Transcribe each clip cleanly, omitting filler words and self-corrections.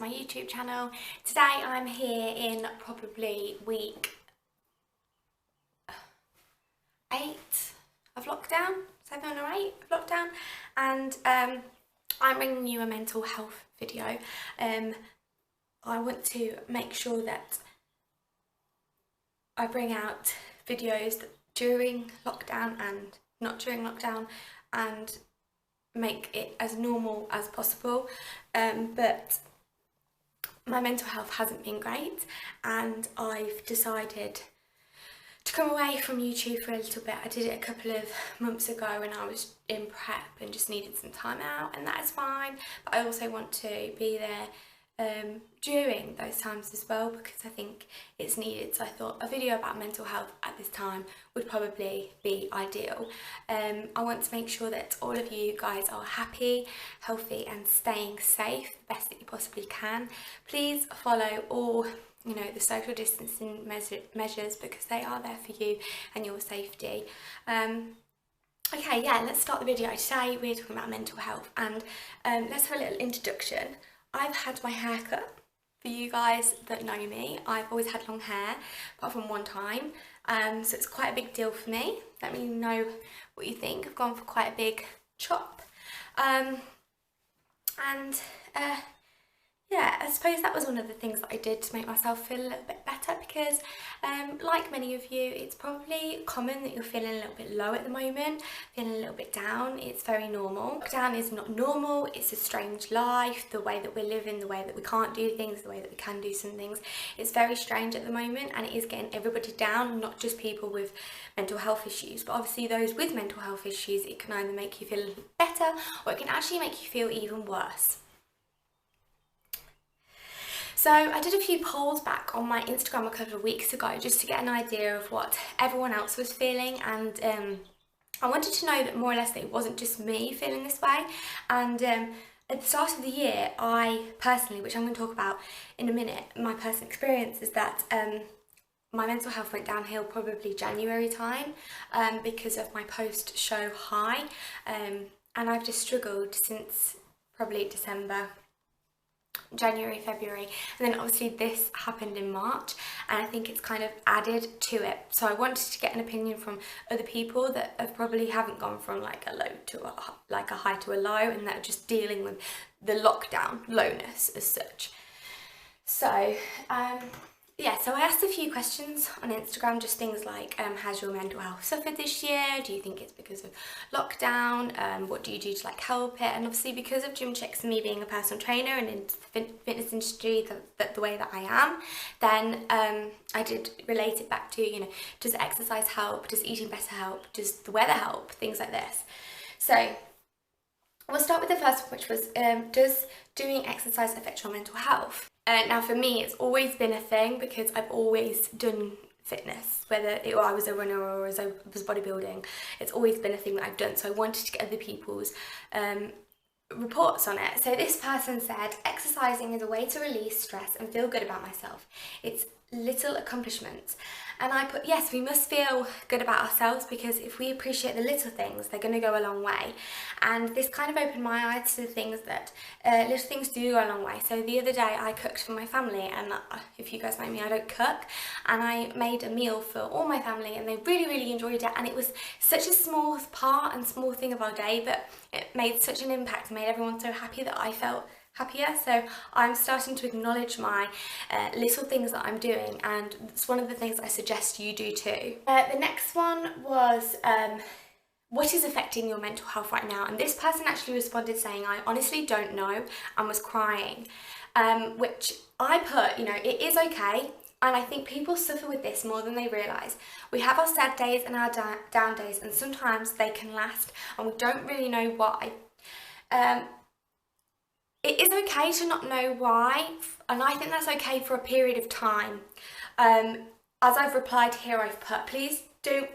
my YouTube channel. Today I'm here in probably week 8 of lockdown, 7 or 8 of lockdown, and I'm bringing you a mental health video. I want to make sure that I bring out videos during lockdown and not during lockdown, and make it as normal as possible, but my mental health hasn't been great, and I've decided to come away from YouTube for a little bit. I did it a couple of months ago when I was in prep and just needed some time out, and that is fine, but I also want to be there during those times as well, because I think it's needed. So I thought a video about mental health at this time would probably be ideal. I want to make sure that all of you guys are happy, healthy and staying safe the best that you possibly can. Please follow all the social distancing measures, because they are there for you and your safety. Okay, yeah, let's start the video. Today we're talking about mental health, and let's have a little introduction. I've had my hair cut. For you guys that know me, I've always had long hair, apart from one time, so it's quite a big deal for me. Let me know what you think. I've gone for quite a big chop, yeah, I suppose that was one of the things that I did to make myself feel a little bit better, because like many of you, it's probably common that you're feeling a little bit low at the moment, feeling a little bit down. It's very normal. Lockdown is not normal. It's a strange life, the way that we're living, the way that we can't do things, the way that we can do some things. It's very strange at the moment, and it is getting everybody down, not just people with mental health issues, but obviously those with mental health issues, it can either make you feel a little better, or it can actually make you feel even worse. So I did a few polls back on my Instagram a couple of weeks ago, just to get an idea of what everyone else was feeling, and I wanted to know that more or less that it wasn't just me feeling this way. And at the start of the year, I personally, which I'm going to talk about in a minute, my personal experience is that my mental health went downhill probably January time, because of my post-show high, and I've just struggled since probably December, January, February, and then obviously this happened in March, and I think it's kind of added to it. So I wanted to get an opinion from other people that have probably haven't gone from like a low to a high to a low, and that are just dealing with the lockdown lowness as such. So yeah, so I asked a few questions on Instagram, just things like, has your mental health suffered this year? Do you think it's because of lockdown? What do you do to like help it? And obviously because of Gym Chicks and me being a personal trainer and in the fitness industry the way that I am, then I did relate it back to, does exercise help? Does eating better help? Does the weather help? Things like this. So we'll start with the first one, which was, does doing exercise affect your mental health? Now for me, it's always been a thing, because I've always done fitness, whether I was a runner or I was bodybuilding. It's always been a thing that I've done, so I wanted to get other people's reports on it. So this person said, exercising is a way to release stress and feel good about myself. It's little accomplishments. And I put, yes, we must feel good about ourselves, because if we appreciate the little things, they're going to go a long way. And this kind of opened my eyes to the things that little things do go a long way. So the other day I cooked for my family, and if you guys know me, I don't cook, and I made a meal for all my family, and they really, really enjoyed it. And it was such a small part and small thing of our day, but it made such an impact and made everyone so happy that I felt happier. So I'm starting to acknowledge my little things that I'm doing, and it's one of the things I suggest you do too. The next one was, what is affecting your mental health right now? And this person actually responded saying, I honestly don't know, and was crying, which I put, it is okay. And I think people suffer with this more than they realise. We have our sad days and our down days, and sometimes they can last, and we don't really know why. It is okay to not know why, and I think that's okay for a period of time. As I've replied here, I've put, please don't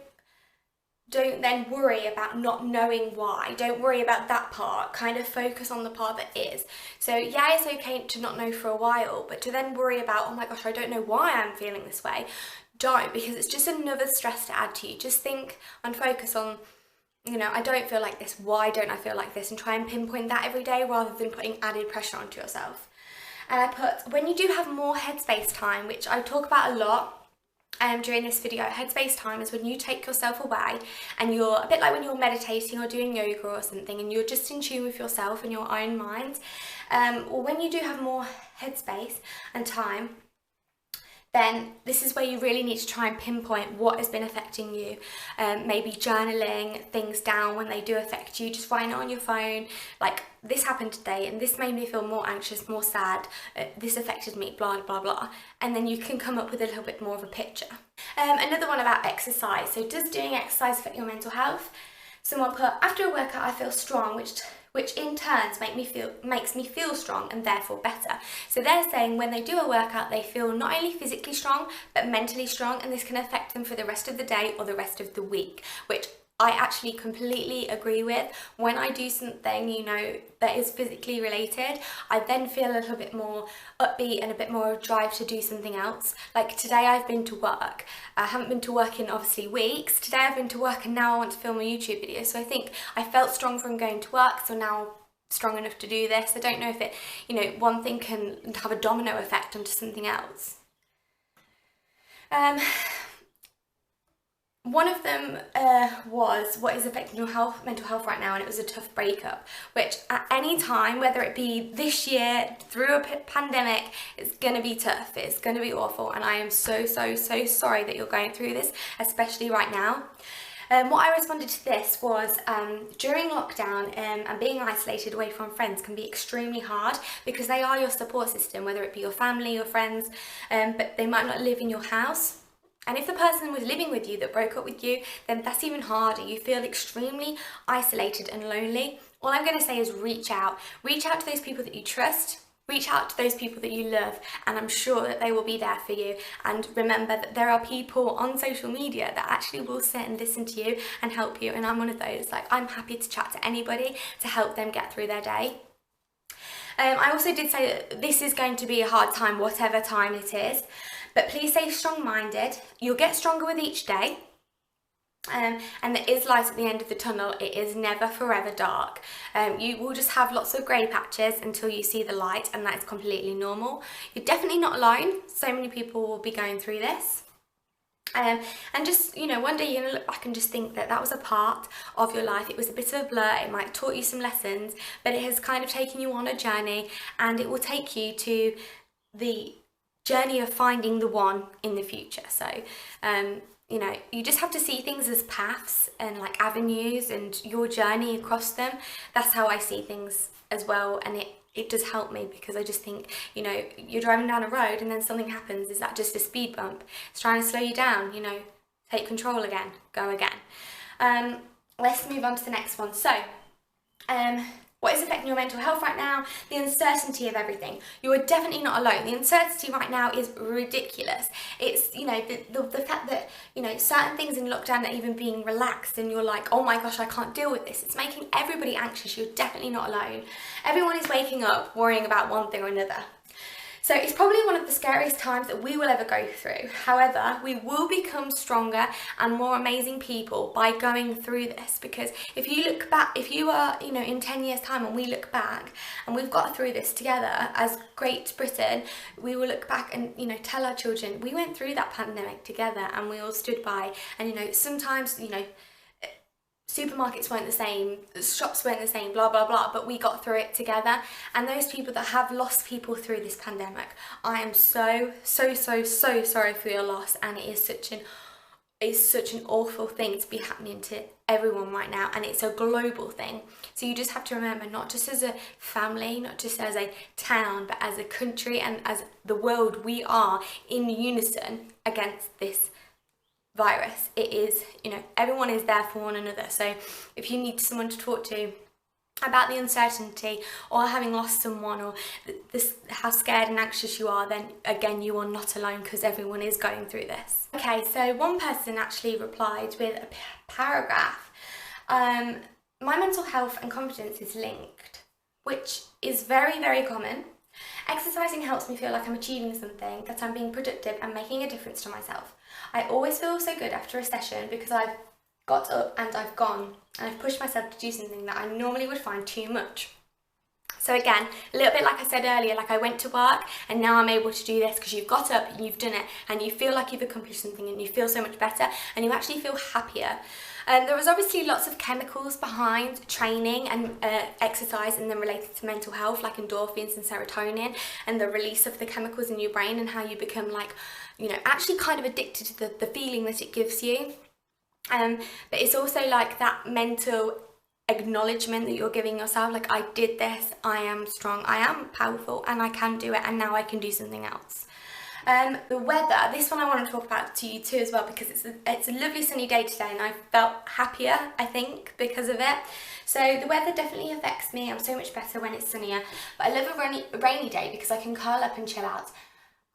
then worry about not knowing why. Don't worry about that part. Kind of focus on the part that is. So yeah, it's okay to not know for a while, but to then worry about, oh my gosh, I don't know why I'm feeling this way. Don't, because it's just another stress to add to you. Just think and focus on, I don't feel like this, why don't I feel like this, and try and pinpoint that every day rather than putting added pressure onto yourself. And I put, when you do have more headspace time, which I talk about a lot during this video, headspace time is when you take yourself away and you're a bit like when you're meditating or doing yoga or something, and you're just in tune with yourself and your own mind. Or when you do have more headspace and time, then this is where you really need to try and pinpoint what has been affecting you. Maybe journaling things down when they do affect you, just writing it on your phone, like, this happened today and this made me feel more anxious, more sad, this affected me, blah, blah, blah. And then you can come up with a little bit more of a picture. Another one about exercise. So does doing exercise affect your mental health? Someone put, after a workout I feel strong, which in turns makes me feel strong and therefore better. So they're saying when they do a workout, they feel not only physically strong, but mentally strong, and this can affect them for the rest of the day or the rest of the week, which I actually completely agree with. When I do something, you know, that is physically related, I then feel a little bit more upbeat and a bit more drive to do something else. Like today I've been to work. I haven't been to work in obviously weeks. Today I've been to work and now I want to film a YouTube video. So I think I felt strong from going to work, so now I'm strong enough to do this. I don't know if it, you know, one thing can have a domino effect onto something else. One of them was, what is affecting your mental health right now, and it was a tough breakup, which at any time, whether it be this year, through a pandemic, it's going to be tough, it's going to be awful, and I am so sorry that you're going through this, especially right now. What I responded to this was, during lockdown and being isolated away from friends can be extremely hard, because they are your support system, whether it be your family, your friends, but they might not live in your house. And if the person was living with you that broke up with you, then that's even harder. You feel extremely isolated and lonely. All I'm going to say is reach out. Reach out to those people that you trust. Reach out to those people that you love, and I'm sure that they will be there for you. And remember that there are people on social media that actually will sit and listen to you and help you, and I'm one of those. Like, I'm happy to chat to anybody to help them get through their day. I also did say that this is going to be a hard time, whatever time it is. But please stay strong-minded. You'll get stronger with each day. And there is light at the end of the tunnel. It is never forever dark. You will just have lots of grey patches until you see the light, and that is completely normal. You're definitely not alone. So many people will be going through this. And just, you know, one day you're going to look back and just think that that was a part of your life. It was a bit of a blur. It might have taught you some lessons, but it has kind of taken you on a journey, and it will take you to the journey of finding the one in the future. So you know, you just have to see things as paths and like avenues and your journey across them. That's how I see things as well, and it does help me, because I just think, you know, you're driving down a road and then something happens. Is that just a speed bump? It's trying to slow you down, you know, take control again, go again. Let's move on to the next one. So what is affecting your mental health right now? The uncertainty of everything. You are definitely not alone. The uncertainty right now is ridiculous. It's, you know, the fact that, you know, certain things in lockdown are even being relaxed, and you're like, oh my gosh, I can't deal with this. It's making everybody anxious. You're definitely not alone. Everyone is waking up worrying about one thing or another. So it's probably one of the scariest times that we will ever go through. However, we will become stronger and more amazing people by going through this, because if you look back, if you are, you know, in 10 years time and we look back and we've got through this together as Great Britain, we will look back and, you know, tell our children, we went through that pandemic together and we all stood by. And, you know, sometimes, you know, supermarkets weren't the same, shops weren't the same, blah blah blah, but we got through it together. And those people that have lost people through this pandemic, I am so sorry for your loss, and it is such an awful thing to be happening to everyone right now, and it's a global thing. So you just have to remember, not just as a family, not just as a town, but as a country and as the world, we are in unison against this virus. It is, you know, everyone is there for one another. So if you need someone to talk to about the uncertainty, or having lost someone, or this, how scared and anxious you are, then again, you are not alone, because everyone is going through this. Okay, so one person actually replied with a paragraph. My mental health and confidence is linked, which is very common. Exercising helps me feel like I'm achieving something, that I'm being productive and making a difference to myself. I always feel so good after a session because I've got up and I've gone and I've pushed myself to do something that I normally would find too much. So again, a little bit like I said earlier, like I went to work and now I'm able to do this because you've got up and you've done it and you feel like you've accomplished something and you feel so much better and you actually feel happier. There was obviously lots of chemicals behind training and exercise and then related to mental health, like endorphins and serotonin and the release of the chemicals in your brain and how you become like, you know, actually kind of addicted to the feeling that it gives you. But it's also like that mental acknowledgement that you're giving yourself, like I did this, I am strong, I am powerful and I can do it and now I can do something else. The weather, this one I want to talk about to you too as well because it's a lovely sunny day today and I felt happier, I think, because of it. So the weather definitely affects me. I'm so much better when it's sunnier, but I love a rainy day because I can curl up and chill out.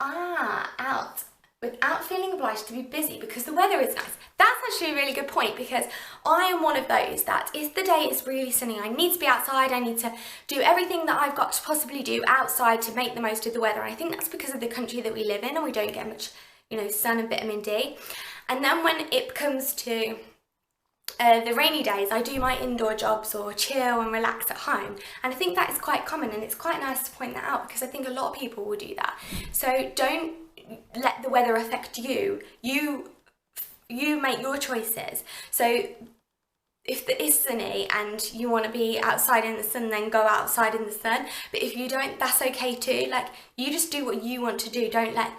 Out without feeling obliged to be busy because the weather is nice. That's actually a really good point because I am one of those that if the day is really sunny, I need to be outside, I need to do everything that I've got to possibly do outside to make the most of the weather. And I think that's because of the country that we live in and we don't get much, you know, sun and vitamin D. And then when it comes to the rainy days, I do my indoor jobs or chill and relax at home. And I think that is quite common and it's quite nice to point that out because I think a lot of people will do that. So don't let the weather affect you. You make your choices. So if it is sunny and you want to be outside in the sun, then go outside in the sun. But if you don't, that's okay too. Like, you just do what you want to do. Don't let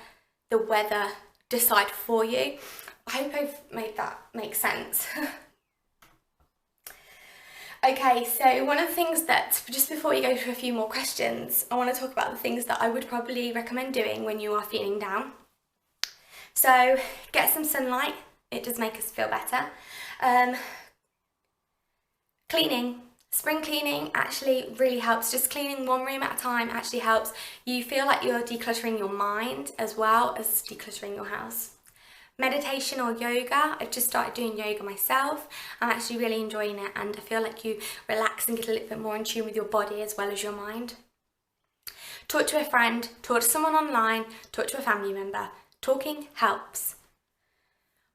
the weather decide for you. I hope I've made that make sense. Okay, so one of the things that, just before we go through a few more questions, I want to talk about the things that I would probably recommend doing when you are feeling down. So get some sunlight, it does make us feel better. Cleaning, spring cleaning actually really helps. Just cleaning one room at a time actually helps. You feel like you're decluttering your mind as well as decluttering your house. Meditation or yoga, I've just started doing yoga myself. I'm actually really enjoying it and I feel like you relax and get a little bit more in tune with your body as well as your mind. Talk to a friend, talk to someone online, talk to a family member. Talking helps.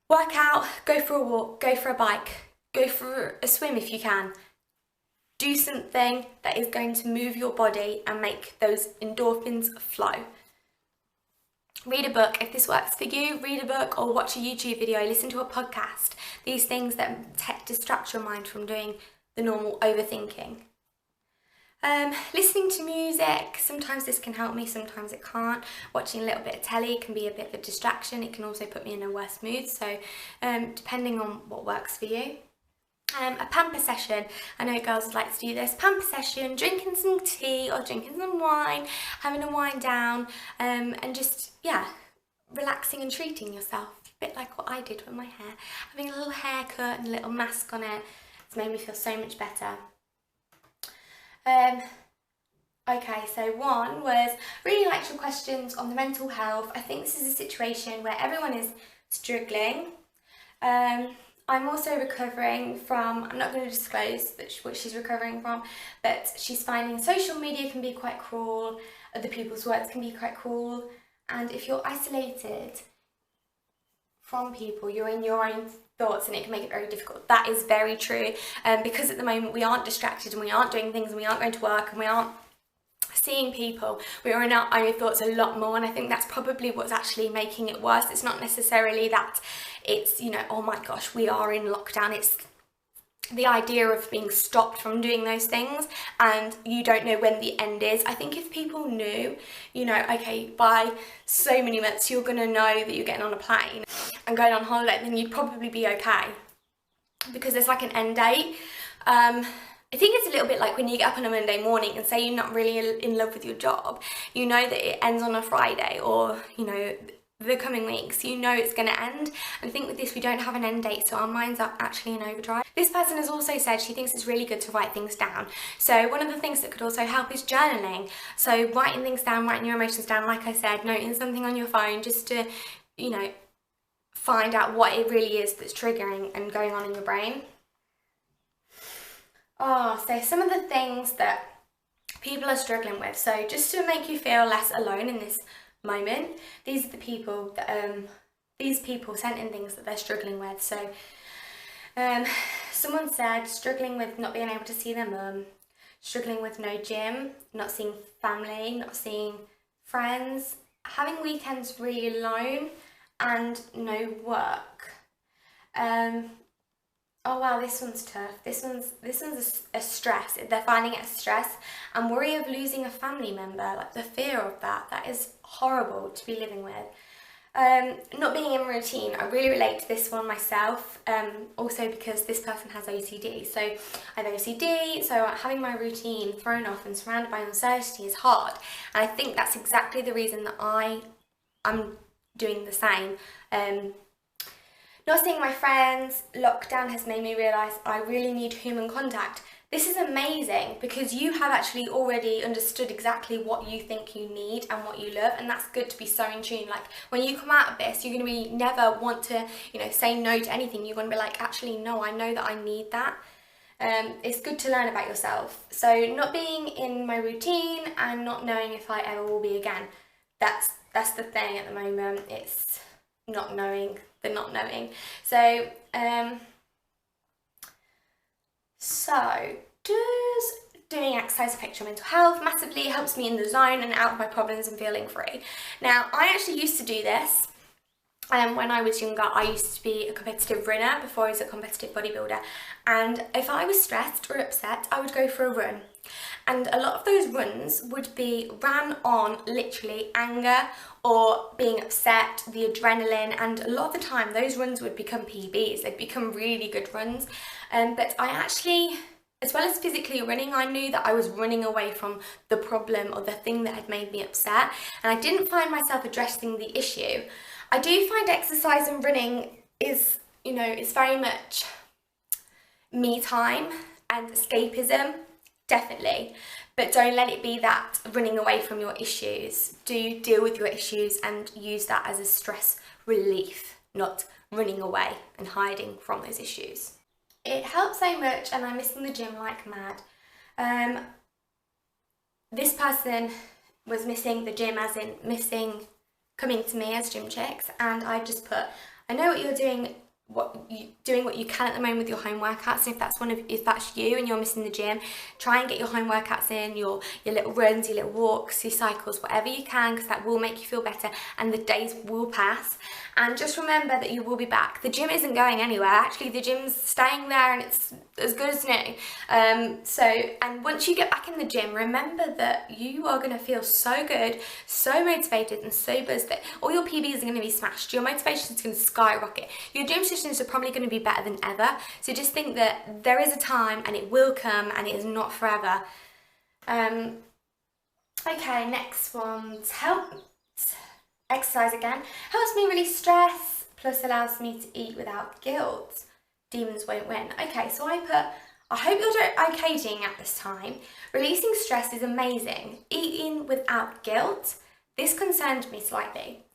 Work out, go for a walk, go for a bike, go for a swim if you can. Do something that is going to move your body and make those endorphins flow. Read a book. If this works for you, read a book or watch a YouTube video, listen to a podcast. These things that distract your mind from doing the normal overthinking. Listening to music, sometimes this can help me, sometimes it can't. Watching a little bit of telly can be a bit of a distraction. It can also put me in a worse mood, so depending on what works for you. A pamper session, I know girls like to do this, pamper session, drinking some tea or drinking some wine, having a wind down, and just, yeah, relaxing and treating yourself, a bit like what I did with my hair. Having a little haircut and a little mask on it, it's made me feel so much better. Okay, so one was really liked your questions on the mental health. I think this is a situation where everyone is struggling. I'm also recovering from, I'm not going to disclose what she's recovering from, but she's finding social media can be quite cruel, other people's words can be quite cruel, and if you're isolated from people, you're in your own thoughts and it can make it very difficult. That is very true, because at the moment we aren't distracted and we aren't doing things and we aren't going to work and we aren't seeing people, we are in our own thoughts a lot more, and I think that's probably what's actually making it worse. It's not necessarily that it's, you know, oh my gosh, we are in lockdown. It's the idea of being stopped from doing those things and you don't know when the end is. I think if people knew, you know, okay, by so many months you're going to know that you're getting on a plane and going on holiday, then you'd probably be okay, because there's like an end date. I think it's a little bit like when you get up on a Monday morning and say you're not really in love with your job, you know that it ends on a Friday, or, you know, the coming weeks, you know it's going to end. And I think with this we don't have an end date, so our minds are actually in overdrive. This person has also said she thinks it's really good to write things down. So one of the things that could also help is journaling. So writing things down, writing your emotions down, like I said, noting something on your phone just to, you know, find out what it really is that's triggering and going on in your brain. Oh, so some of the things that people are struggling with. So just to make you feel less alone in this moment, these are the people that these people sent in things that they're struggling with. So someone said struggling with not being able to see their mum, struggling with no gym, not seeing family, not seeing friends, having weekends really alone, and no work. Oh wow, this one's tough. This one's a stress. They're finding it a stress, and worry of losing a family member, like the fear of that is horrible to be living with. Not being in routine, I really relate to this one myself, also because this person has OCD. So I have OCD, so having my routine thrown off and surrounded by uncertainty is hard. And I think that's exactly the reason that I'm doing the same. Not seeing my friends, lockdown has made me realise I really need human contact. This is amazing because you have actually already understood exactly what you think you need and what you love, and that's good to be so in tune. Like when you come out of this, you're going to be never want to, say no to anything. You're going to be like, actually no, I know that I need that. It's good to learn about yourself. So not being in my routine and not knowing if I ever will be again, that's the thing at the moment. It's not knowing the not knowing. So does doing exercise affect your mental health? Massively. It helps me in the zone and out of my problems and feeling free. Now, I actually used to do this. When I was younger, I used to be a competitive runner before I was a competitive bodybuilder. And if I was stressed or upset, I would go for a run. And a lot of those runs would be ran on literally anger or being upset, the adrenaline, and a lot of the time those runs would become PBs. They'd become really good runs. But I actually, as well as physically running, I knew that I was running away from the problem or the thing that had made me upset, and I didn't find myself addressing the issue. I do find exercise and running is, it's very much me time and escapism, definitely. But don't let it be that running away from your issues. Do deal with your issues and use that as a stress relief, not running away and hiding from those issues. It helps so much, and I'm missing the gym like mad. This person was missing the gym, as in missing coming to me as Gym Chicks, and I just put, I know what you're doing, what you can at the moment with your home workouts, and if that's you and you're missing the gym, try and get your home workouts in, your little runs, your little walks, your cycles, whatever you can, because that will make you feel better and the days will pass. And just remember that you will be back. The gym isn't going anywhere. Actually, the gym's staying there and it's as good as new. And once you get back in the gym, remember that you are going to feel so good, so motivated and so buzzed that all your PBs are going to be smashed. Your motivation is going to skyrocket. Your gym sessions are probably going to be better than ever. So just think that there is a time and it will come and it is not forever. Okay, next one's exercise again. Helps me release stress, plus allows me to eat without guilt. Demons won't win. Okay, so I put, I hope you're doing okay doing at this time. Releasing stress is amazing. Eating without guilt, this concerned me slightly.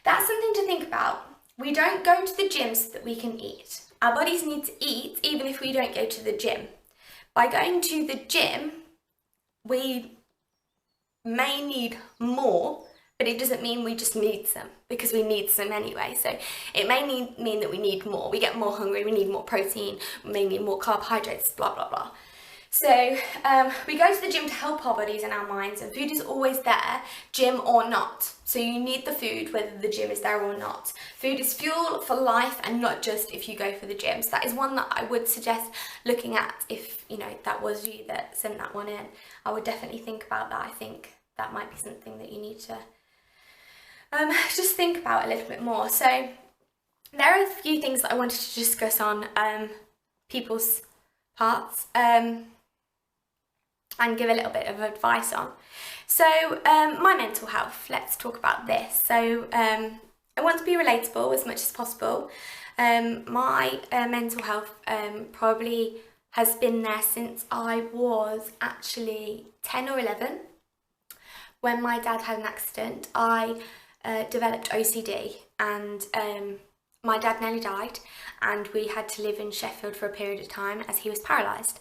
That's something to think about. We don't go to the gym so that we can eat. Our bodies need to eat even if we don't go to the gym. By going to the gym, we may need more, but it doesn't mean we just need some, because we need some anyway. So it may mean that we need more. We get more hungry, we need more protein, we may need more carbohydrates, blah, blah, blah. So we go to the gym to help our bodies and our minds, and food is always there, gym or not. So you need the food whether the gym is there or not. Food is fuel for life and not just if you go for the gym. So that is one that I would suggest looking at if, that was you that sent that one in. I would definitely think about that. I think that might be something that you need to just think about a little bit more. So there are a few things that I wanted to discuss on people's parts and give a little bit of advice on. So my mental health, let's talk about this. So I want to be relatable as much as possible. My mental health probably has been there since I was actually 10 or 11. When my dad had an accident, I developed OCD, and my dad nearly died, and we had to live in Sheffield for a period of time as he was paralysed.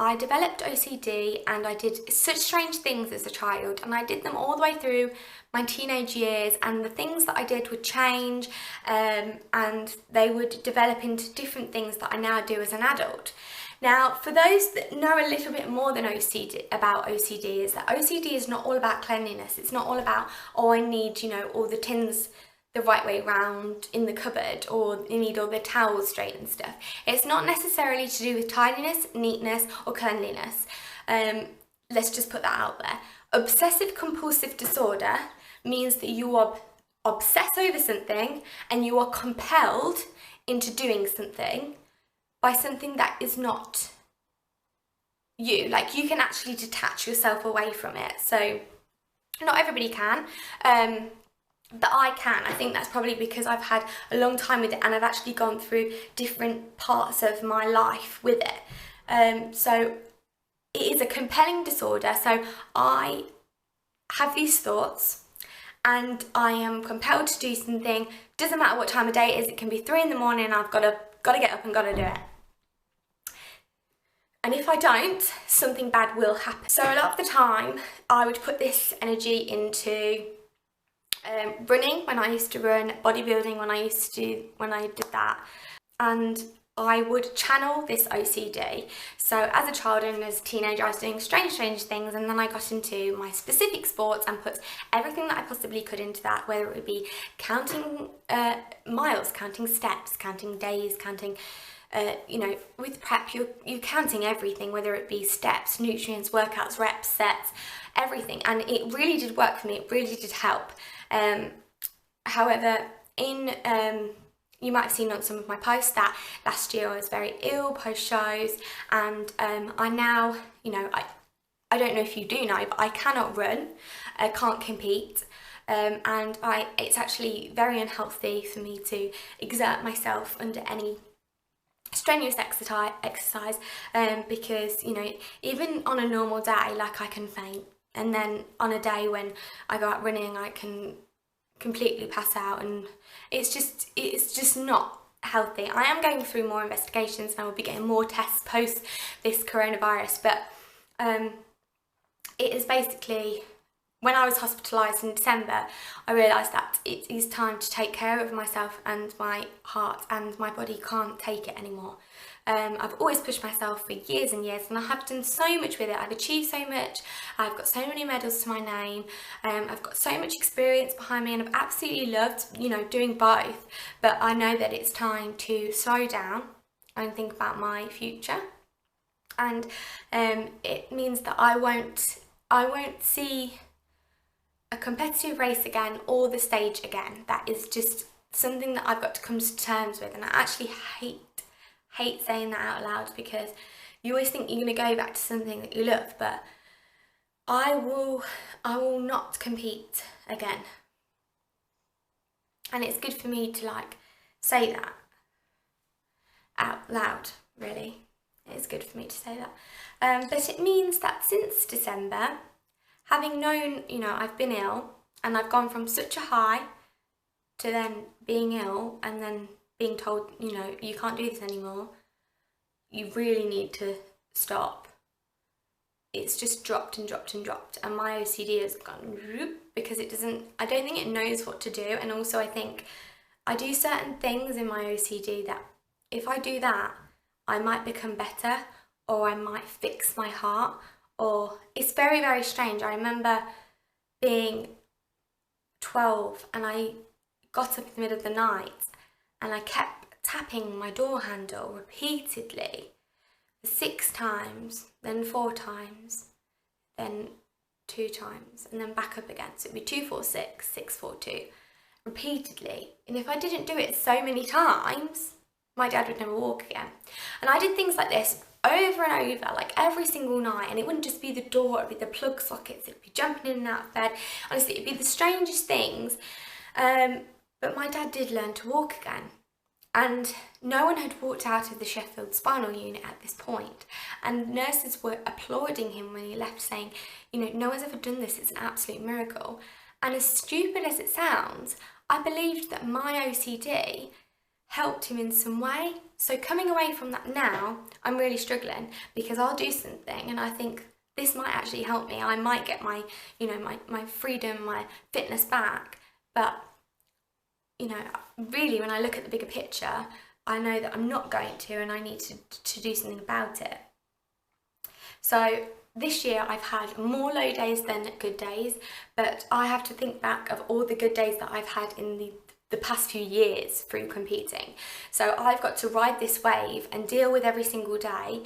I developed OCD and I did such strange things as a child, and I did them all the way through my teenage years, and the things that I did would change and they would develop into different things that I now do as an adult. Now, for those that know a little bit more than about OCD, is that OCD is not all about cleanliness. It's not all about, oh, I need, you know, all the tins the right way round in the cupboard, or you need all the towels straight and stuff. It's not necessarily to do with tidiness, neatness, or cleanliness. Let's just put that out there. Obsessive compulsive disorder means that you obsess over something and you are compelled into doing something by something that is not you. Like, you can actually detach yourself away from it. So not everybody can, but I can. I think that's probably because I've had a long time with it, and I've actually gone through different parts of my life with it. So it is a compelling disorder. So I have these thoughts and I am compelled to do something. Doesn't matter what time of day it is. It can be 3 in the morning and I've got to get up and got to do it. And if I don't, something bad will happen. So a lot of the time I would put this energy into running, when I used to run, bodybuilding when I did that, and I would channel this OCD. So as a child and as a teenager, I was doing strange things, and then I got into my specific sports and put everything that I possibly could into that, whether it would be counting miles, counting steps, counting days, counting you know, with prep, you're counting everything, whether it be steps, nutrients, workouts, reps, sets, everything. And it really did work for me. It really did help. However, you might have seen on some of my posts that last year I was very ill post shows, and I now, you know, I don't know if you do know, but I cannot run, I can't compete. And it's actually very unhealthy for me to exert myself under any strenuous exercise, because, you know, even on a normal day, like, I can faint, and then on a day when I go out running, I can completely pass out, and it's just not healthy. I am going through more investigations and I will be getting more tests post this coronavirus, but it is basically, when I was hospitalised in December, I realised that it is time to take care of myself, and my heart and my body can't take it anymore. I've always pushed myself for years and years, and I have done so much with it. I've achieved so much. I've got so many medals to my name. I've got so much experience behind me, and I've absolutely loved, you know, doing both. But I know that it's time to slow down and think about my future. And it means that I won't see a competitive race again, or the stage again. That is just something that I've got to come to terms with, and I actually hate saying that out loud, because you always think you're going to go back to something that you love, but I will not compete again. And it's good for me to, like, say that out loud, really. It's good for me to say that. But it means that since December, having known, you know, I've been ill, and I've gone from such a high to then being ill, and then being told, you know, you can't do this anymore, you really need to stop. It's just dropped and dropped and dropped, and my OCD has gone because I don't think it knows what to do. And also, I think I do certain things in my OCD that if I do that, I might become better, or I might fix my heart, or it's very, very strange. I remember being 12 and I got up in the middle of the night and I kept tapping my door handle repeatedly, 6 times, then 4 times, then 2 times, and then back up again. So it'd be 2, 4, 6, 6, 4, 2, repeatedly. And if I didn't do it so many times, my dad would never walk again. And I did things like this over and over, like every single night, and it wouldn't just be the door, it'd be the plug sockets, it'd be jumping in and out of bed. Honestly, it'd be the strangest things. But my dad did learn to walk again, and no one had walked out of the Sheffield spinal unit at this point, and nurses were applauding him when he left, saying, you know, no one's ever done this, it's an absolute miracle. And as stupid as it sounds, I believed that my OCD helped him in some way. So coming away from that now, I'm really struggling, because I'll do something and I think this might actually help me. I might get my, you know, my freedom, my fitness back. But, you know, really when I look at the bigger picture, I know that I'm not going to, and I need to do something about it. So this year I've had more low days than good days, but I have to think back of all the good days that I've had in the past few years through competing. So I've got to ride this wave and deal with every single day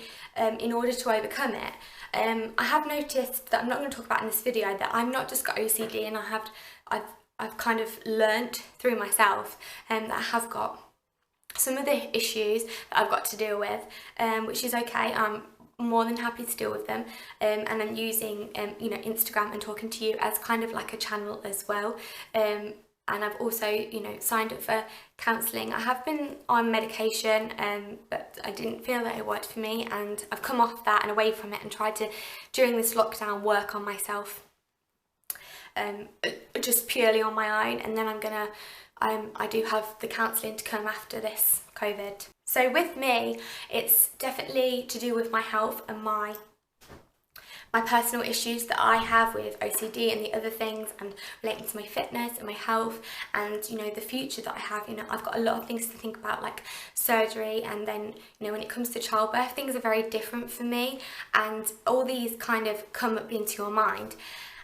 in order to overcome it. I have noticed that I'm not going to talk about in this video that I'm not just got OCD, and I've kind of learnt through myself that I have got some of the issues that I've got to deal with, which is okay. I'm more than happy to deal with them, and I'm using you know, Instagram and talking to you as kind of like a channel as well. And I've also, you know, signed up for counselling. I have been on medication, but I didn't feel that it worked for me, and I've come off that and away from it and tried to, during this lockdown, work on myself, just purely on my own. And then I do have the counselling to come after this COVID. So with me, it's definitely to do with my health and my personal issues that I have with OCD and the other things, and relating to my fitness and my health, and you know, the future that I have. You know, I've got a lot of things to think about, like surgery, and then, you know, when it comes to childbirth, things are very different for me, and all these kind of come up into your mind.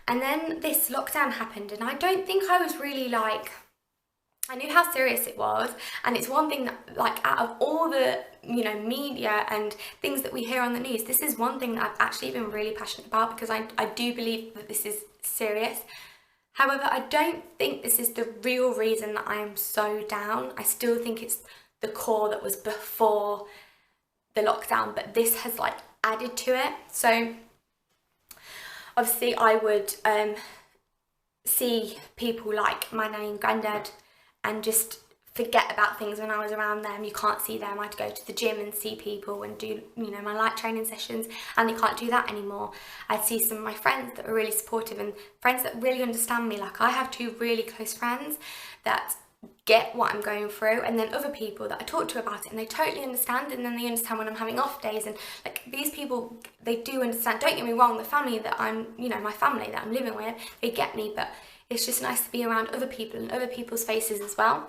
And then this lockdown happened, and I don't think I was really like, I knew how serious it was, and it's one thing that, like, out of all the, you know, media and things that we hear on the news, this is one thing that I've actually been really passionate about, because I do believe that this is serious. However, I don't think this is the real reason that I am so down. I still think it's the core that was before the lockdown, but this has like added to it. So obviously I would see people like my nanny and granddad and just forget about things when I was around them. You can't see them. I had to go to the gym and see people and do, you know, my light training sessions, and you can't do that anymore. I'd see some of my friends that were really supportive and friends that really understand me. Like, I have two really close friends that get what I'm going through, and then other people that I talk to about it and they totally understand, and then they understand when I'm having off days, and like, these people, they do understand. Don't get me wrong, the family that I'm, you know, my family that I'm living with, they get me, but it's just nice to be around other people and other people's faces as well.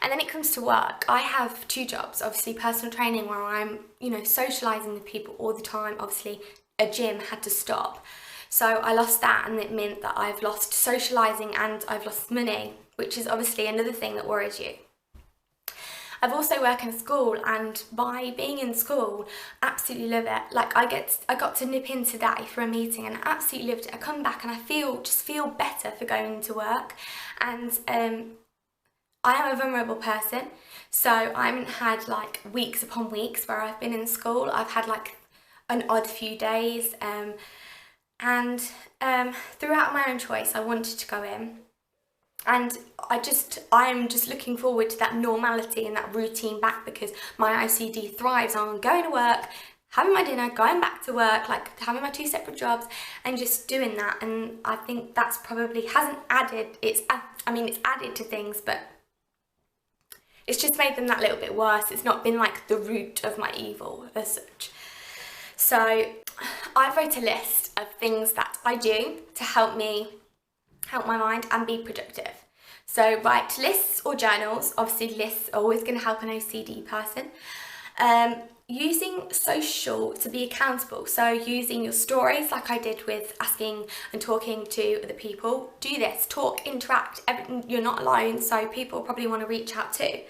And then it comes to work. I have two jobs, obviously personal training, where I'm, you know, socialising with people all the time. Obviously a gym had to stop. So I lost that, and it meant that I've lost socialising and I've lost money, which is obviously another thing that worries you. I've also worked in school, and by being in school, absolutely love it. Like, I got to nip in today for a meeting and I absolutely loved it. I come back and I just feel better for going to work. And I am a vulnerable person, so I haven't had like weeks upon weeks where I've been in school. I've had like an odd few days, and throughout my own choice I wanted to go in. And I am just looking forward to that normality and that routine back, because my OCD thrives on going to work, having my dinner, going back to work, like having my two separate jobs and just doing that. And I think that's probably hasn't added, it's added to things, but it's just made them that little bit worse. It's not been like the root of my evil as such. So I wrote a list of things that I do to help my mind and be productive. So write lists or journals. Obviously lists are always going to help an OCD person. Using social to be accountable. So using your stories, like I did with asking and talking to other people. Do this, talk, interact. You're not alone, so people probably want to reach out too.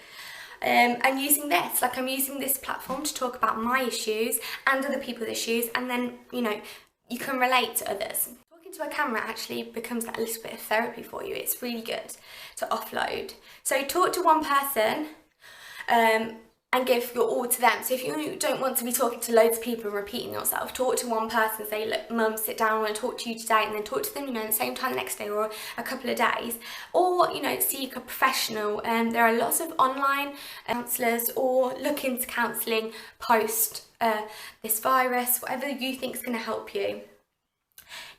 And using this, like I'm using this platform to talk about my issues and other people's issues, and then, you know, you can relate to others. To a camera actually becomes that little bit of therapy for you. It's really good to offload. So talk to one person and give your all to them. So if you don't want to be talking to loads of people and repeating yourself, talk to one person. Say, look, mum, sit down, I want to talk to you today, and then talk to them, you know, at the same time the next day or a couple of days. Or, you know, seek a professional. There are lots of online counsellors, or look into counselling post this virus, whatever you think is going to help you.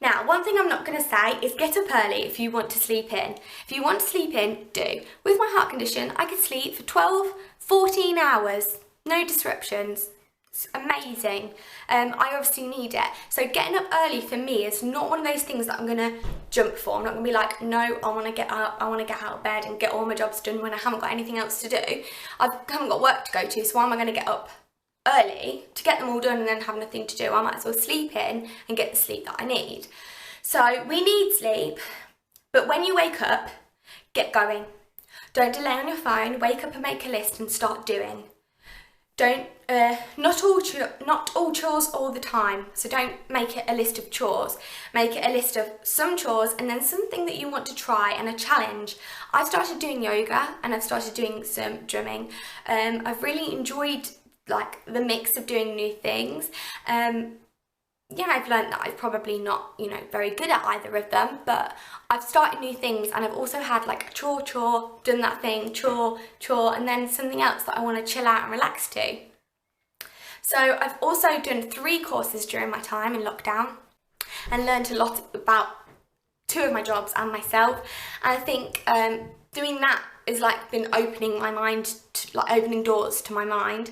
Now, one thing I'm not going to say is get up early if you want to sleep in. If you want to sleep in, do. With my heart condition, I could sleep for 12, 14 hours, no disruptions. It's amazing. I obviously need it. So getting up early for me is not one of those things that I'm gonna jump for. I'm not gonna be like, no, I wanna get up, I wanna get out of bed and get all my jobs done when I haven't got anything else to do. I haven't got work to go to, so why am I gonna get up early to get them all done and then have nothing to do? I might as well sleep in and get the sleep that I need. So we need sleep, but when you wake up, get going. Don't delay on your phone, wake up and make a list and start doing. Don't, not all chores all the time, so don't make it a list of chores. Make it a list of some chores and then something that you want to try and a challenge. I've started doing yoga and I've started doing some drumming. I've really enjoyed like the mix of doing new things. Yeah, I've learned that I'm probably not, you know, very good at either of them, but I've started new things and I've also had like a chore, done that thing, chore, and then something else that I want to chill out and relax to. So I've also done 3 courses during my time in lockdown and learned a lot about 2 of my jobs and myself. And I think doing that is like been opening my mind, like opening doors to my mind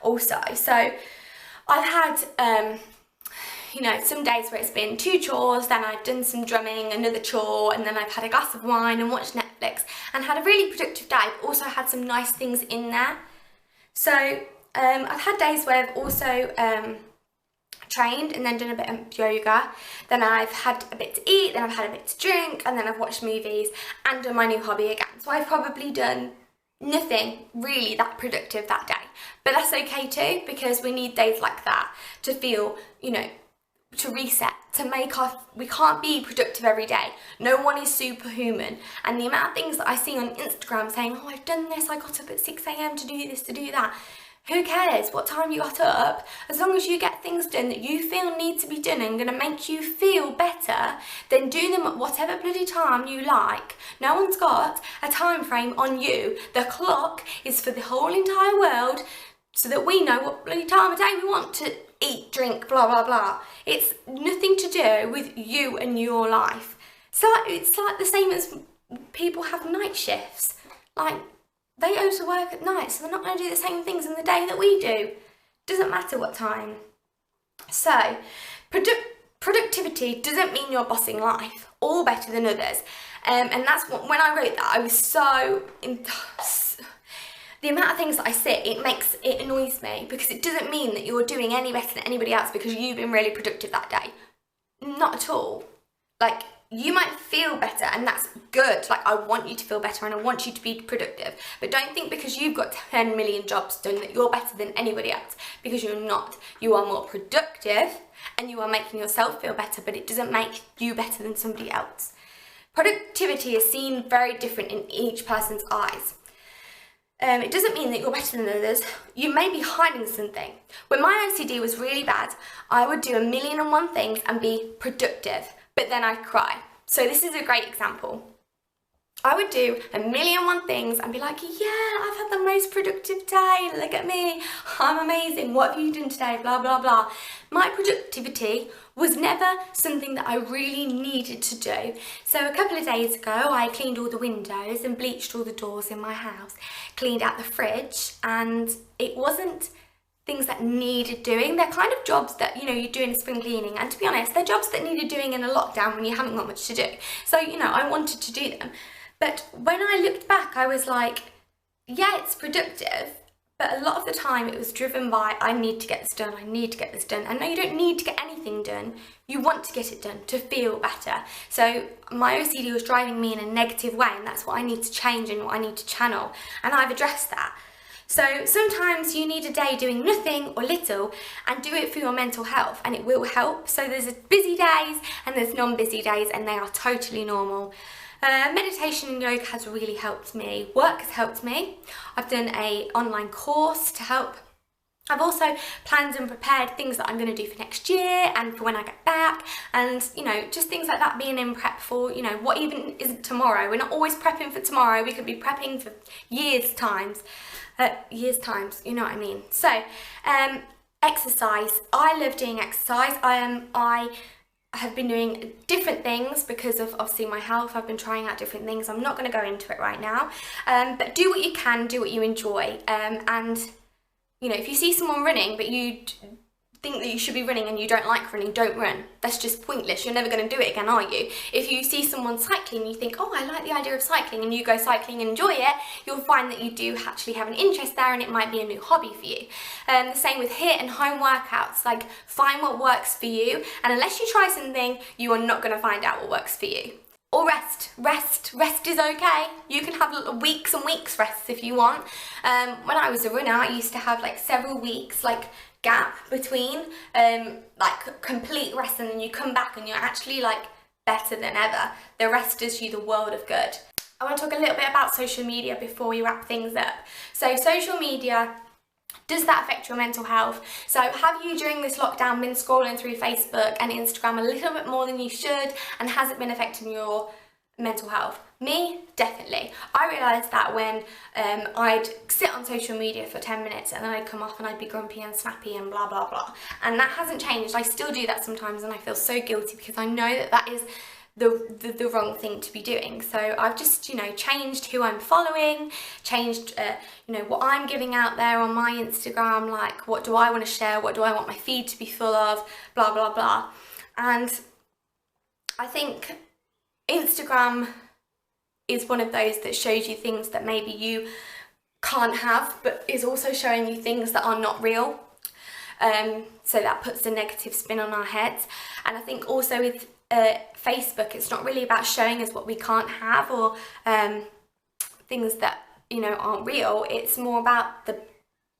also. So I've had you know, some days where it's been 2 chores, then I've done some drumming, another chore, and then I've had a glass of wine and watched Netflix and had a really productive day. I've also had some nice things in there. So I've had days where I've also trained and then done a bit of yoga. Then I've had a bit to eat, then I've had a bit to drink, and then I've watched movies and done my new hobby again. So I've probably done nothing really that productive that day. But that's okay too, because we need days like that to feel, you know, to reset, to make we can't be productive every day. No one is superhuman. And the amount of things that I see on Instagram saying, oh, I've done this, I got up at 6 AM to do this, to do that. Who cares what time you got up? As long as you get things done that you feel need to be done and gonna make you feel better, then do them at whatever bloody time you like. No one's got a time frame on you. The clock is for the whole entire world, so that we know what bloody time of day we want to eat, drink, blah, blah, blah. It's nothing to do with you and your life. So it's like the same as people have night shifts. Like, they go to work at night, so they're not going to do the same things in the day that we do. Doesn't matter what time. So, productivity doesn't mean you're bossing life, all better than others. And that's what, when I wrote that, I was so... The amount of things that I see, it annoys me, because it doesn't mean that you're doing any better than anybody else because you've been really productive that day. Not at all. Like, you might feel better and that's good. Like, I want you to feel better and I want you to be productive. But don't think because you've got 10 million jobs done that you're better than anybody else, because you're not. You are more productive and you are making yourself feel better, but it doesn't make you better than somebody else. Productivity is seen very different in each person's eyes. It doesn't mean that you're better than others. You may be hiding something. When my OCD was really bad, I would do 1,000,001 things and be productive, but then I'd cry. So this is a great example. I would do 1,000,001 things and be like, yeah, I've had the most productive day, look at me, I'm amazing, what have you done today, blah, blah, blah. My productivity was never something that I really needed to do. So a couple of days ago, I cleaned all the windows and bleached all the doors in my house, cleaned out the fridge, and it wasn't things that needed doing. They're kind of jobs that, you know, you do in spring cleaning, and to be honest, they're jobs that needed doing in a lockdown when you haven't got much to do. So, you know, I wanted to do them. But when I looked back, I was like, yeah, it's productive, but a lot of the time it was driven by, I need to get this done, I need to get this done. And no, you don't need to get anything done. You want to get it done to feel better. So my OCD was driving me in a negative way, and that's what I need to change and what I need to channel. And I've addressed that. So sometimes you need a day doing nothing or little, and do it for your mental health, and it will help. So there's busy days and there's non-busy days, and they are totally normal. Meditation and yoga has really helped me. Work has helped me. I've done an online course to help. I've also planned and prepared things that I'm going to do for next year and for when I get back, and, you know, just things like that, being in prep for, you know, what even is tomorrow. We're not always prepping for tomorrow. We could be prepping for years times, you know what I mean. So exercise. I love doing exercise. I have been doing different things because of obviously my health. I've been trying out different things. I'm not going to go into it right now, but do what you can, do what you enjoy, and you know, if you see someone running but you think that you should be running and you don't like running, don't run. That's just pointless. You're never going to do it again, are you? If you see someone cycling and you think, oh, I like the idea of cycling, and you go cycling and enjoy it, you'll find that you do actually have an interest there, and it might be a new hobby for you. The same with HIIT and home workouts. Like, find what works for you, and unless you try something, you are not going to find out what works for you. Or rest is okay. You can have weeks and weeks rests if you want. When I was a runner, I used to have like several weeks like gap between like complete rest, and then you come back and you're actually like better than ever. The rest does you the world of good. I want to talk a little bit about social media before we wrap things up. So social media, does that affect your mental health? So have you during this lockdown been scrolling through Facebook and Instagram a little bit more than you should, and has it been affecting your mental health? Me, definitely. I realised that when I'd sit on social media for 10 minutes and then I'd come off and I'd be grumpy and snappy and blah blah blah, and that hasn't changed. I still do that sometimes and I feel so guilty because I know that that is the wrong thing to be doing. So I've just, you know, changed who I'm following, changed you know, what I'm giving out there on my Instagram, like what do I want to share, what do I want my feed to be full of, blah blah blah. And I think Instagram is one of those that shows you things that maybe you can't have, but is also showing you things that are not real. So that puts a negative spin on our heads. And I think also with Facebook, it's not really about showing us what we can't have, or things that, you know, aren't real. It's more about the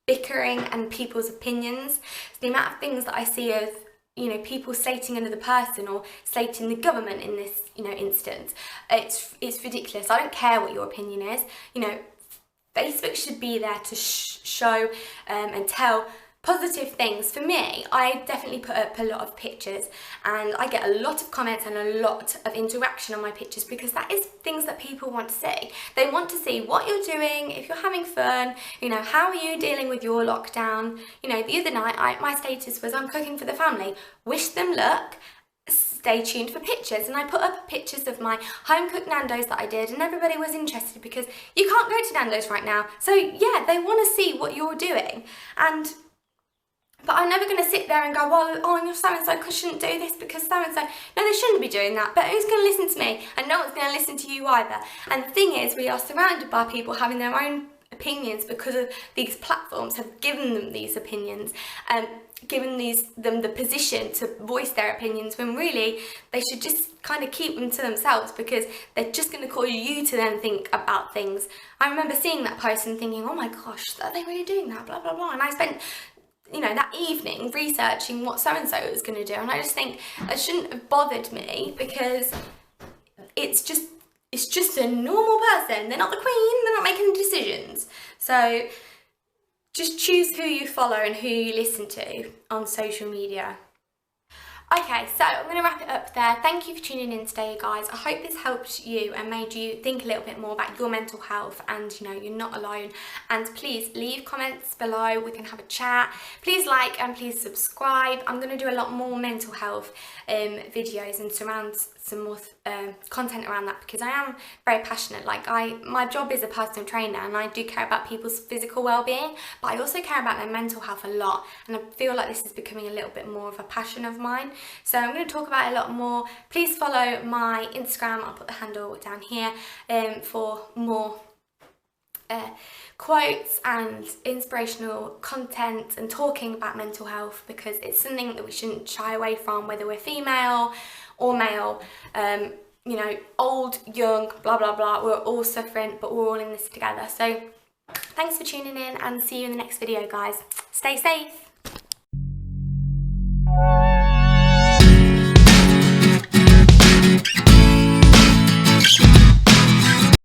bickering and people's opinions. So the amount of things that I see of, you know, people slating another person or slating the government in this, you know, instance, it's ridiculous. I don't care what your opinion is. You know, Facebook should be there to show and tell positive things. For me, I definitely put up a lot of pictures and I get a lot of comments and a lot of interaction on my pictures because that is things that people want to see. They want to see what you're doing, if you're having fun, you know, how are you dealing with your lockdown. You know, the other night my status was I'm cooking for the family, wish them luck, stay tuned for pictures. And I put up pictures of my home cooked Nando's that I did, and everybody was interested because you can't go to Nando's right now. So yeah, they want to see what you're doing. But I'm never going to sit there and go, well, oh, you're so-and-so shouldn't do this because so-and-so. No, they shouldn't be doing that. But who's going to listen to me? And no one's going to listen to you either. And the thing is, we are surrounded by people having their own opinions because of these platforms have given them these opinions, given them the position to voice their opinions, when really they should just kind of keep them to themselves because they're just going to cause you to then think about things. I remember seeing that post and thinking, oh my gosh, are they really doing that? Blah, blah, blah. And I spent, you know, that evening researching what so-and-so was going to do, and I just think it shouldn't have bothered me because it's just a normal person. They're not the queen, they're not making decisions. So just choose who you follow and who you listen to on social media. Okay, so I'm going to wrap it up there. Thank you for tuning in today, guys. I hope this helped you and made you think a little bit more about your mental health, and you know, you're not alone. And please leave comments below, we can have a chat. Please like and please subscribe. I'm going to do a lot more mental health videos and surround some more content around that because I am very passionate. Like, my job is a personal trainer and I do care about people's physical well-being, but I also care about their mental health a lot, and I feel like this is becoming a little bit more of a passion of mine. So I'm going to talk about it a lot more. Please follow my Instagram, I'll put the handle down here, for more quotes and inspirational content and talking about mental health, because it's something that we shouldn't shy away from, whether we're female or male, you know, old, young, blah blah blah. We're all suffering, but we're all in this together. So thanks for tuning in and see you in the next video, guys. Stay safe.